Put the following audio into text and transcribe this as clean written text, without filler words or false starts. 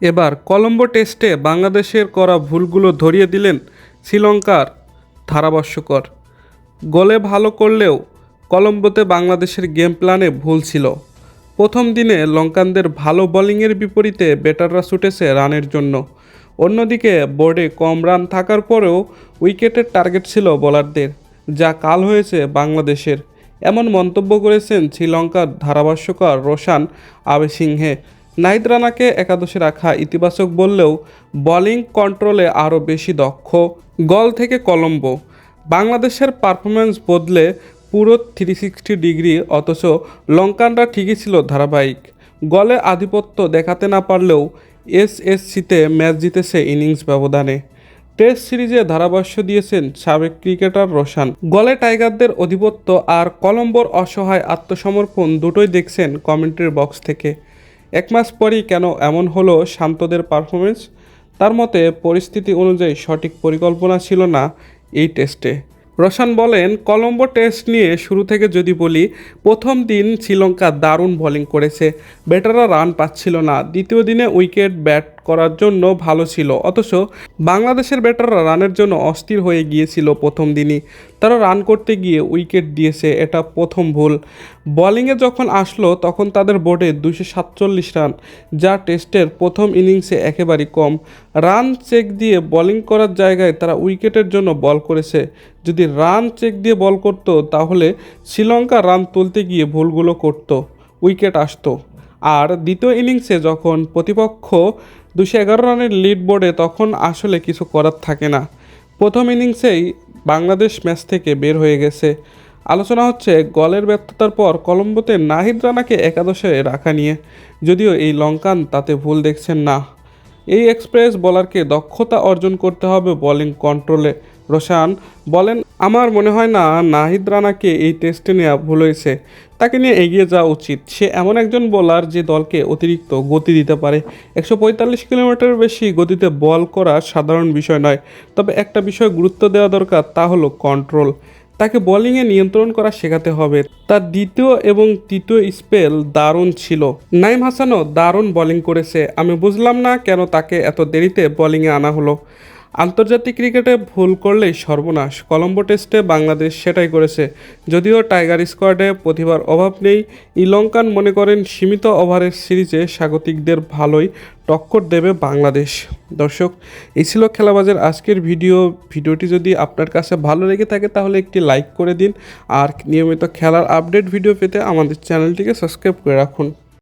এবার কলম্বো টেস্টে বাংলাদেশের করা ভুলগুলো ধরিয়ে দিলেন শ্রীলঙ্কার ধারাভাষ্যকর। গোলে ভালো করলেও কলম্বোতে বাংলাদেশের গেম প্ল্যানে ভুল ছিল। প্রথম দিনে লঙ্কানদের ভালো বোলিংয়ের বিপরীতে ব্যাটাররা ছুটেছে রানের জন্য। অন্যদিকে বোর্ডে কম রান থাকার পরেও উইকেটের টার্গেট ছিল বোলারদের, যা কাল হয়েছে বাংলাদেশের। এমন মন্তব্য করেছেন শ্রীলঙ্কার ধারাভাষ্যকার রোশান আবেসিংহে। নাহিদ রানাকে একাদশে রাখা ইতিবাচক বললেও বোলিং কন্ট্রোলে আরও বেশি দক্ষ গল থেকে কলম্বো। বাংলাদেশের পারফরম্যান্স বদলে পুরো 360 ডিগ্রি, অথচ লঙ্কানরা ঠিকই ছিল ধারাবাহিক। গলে আধিপত্য দেখাতে না পারলেও এসএসসিতে ম্যাচ জিতেছে ইনিংস ব্যবধানে। টেস্ট সিরিজে ধারাভাষ্য দিয়েছেন সাবেক ক্রিকেটার রোশান। গলে টাইগারদের আধিপত্য আর কলম্বোর অসহায় আত্মসমর্পণ দুটোই দেখছেন কমেন্ট্রি বক্স থেকে। এক মাস পরই কেন এমন হলো শান্তদের পারফরমেন্স? তার মতে পরিস্থিতি অনুযায়ী সঠিক পরিকল্পনা ছিল না এই টেস্টে। রোশান বলেন, কলম্বো টেস্ট নিয়ে শুরু থেকে যদি বলি, প্রথম দিন শ্রীলঙ্কা দারুণ বোলিং করেছে, ব্যাটাররা রান পাচ্ছিল না। দ্বিতীয় দিনে উইকেট ব্যাট করার জন্য ভালো ছিল, অথচ বাংলাদেশের ব্যাটাররা রানের জন্য অস্থির হয়ে গিয়েছিল। প্রথম দিনই তারা রান করতে গিয়ে উইকেট দিয়েছে, এটা প্রথম ভুল। বোলিংয়ে যখন আসলো তখন তাদের বোর্ডে 247 রান, যা টেস্টের প্রথম ইনিংসে একেবারেই কম। রান চেক দিয়ে বোলিং করার জায়গায় তারা উইকেটের জন্য বল করেছে। যদি রান চেক দিয়ে বল করতো তাহলে শ্রীলঙ্কা রান তুলতে গিয়ে ভুলগুলো করত, উইকেট আসতো। আর দ্বিতীয় ইনিংসে যখন প্রতিপক্ষ 211 রানের লিড বোর্ডে, তখন আসলে কিছু করার থাকে না। প্রথম ইনিংসেই বাংলাদেশ ম্যাচ থেকে বের হয়ে গেছে। আলোচনা হচ্ছে গলের ব্যর্থতার পর কলম্বোতে নাহিদ রানাকে একাদশে রাখা নিয়ে, যদিও এই লঙ্কান তাতে ভুল দেখছেন না। এই এক্সপ্রেস বোলারকে দক্ষতা অর্জন করতে হবে বোলিং কন্ট্রোলে। রোশান বলেন, আমার মনে হয় না নাহিদ রানাকে এই টেস্টে নেওয়া ভুল হয়েছে। তাকে নিয়ে এগিয়ে যাওয়া উচিত। সে এমন একজন বোলার যে দলকে অতিরিক্ত গতি দিতে পারে। 145 কিলোমিটারের বেশি গতিতে বল করা সাধারণ বিষয় নয়। তবে একটা বিষয় গুরুত্ব দেওয়া দরকার, তা হলো কন্ট্রোল। তাকে বোলিংয়ে নিয়ন্ত্রণ করা শেখাতে হবে। তার দ্বিতীয় এবং তৃতীয় স্পেল দারুণ ছিল। নাইম হাসানও দারুণ বোলিং করেছে। আমি বুঝলাম না কেন তাকে এত দেরিতে বোলিংয়ে আনা হলো। আন্তর্জাতিক ক্রিকেটে ভুল করলেই সর্বনাশ। কলম্বো টেস্টে বাংলাদেশ সেটাই করেছে। যদিও টাইগার স্কোয়াডে প্রতিভার অভাব নেই, শ্রীলঙ্কান মনে করেন সীমিত ওভারের সিরিজে স্বাগতিকদের ভালোই টক্কর দেবে বাংলাদেশ। দর্শক, এই ছিল খেলাবাজের আজকের ভিডিওটি যদি আপনার কাছে ভালো লেগে থাকে তাহলে একটি লাইক করে দিন, আর নিয়মিত খেলার আপডেট ভিডিও পেতে আমাদের চ্যানেলটিকে সাবস্ক্রাইব করে রাখুন।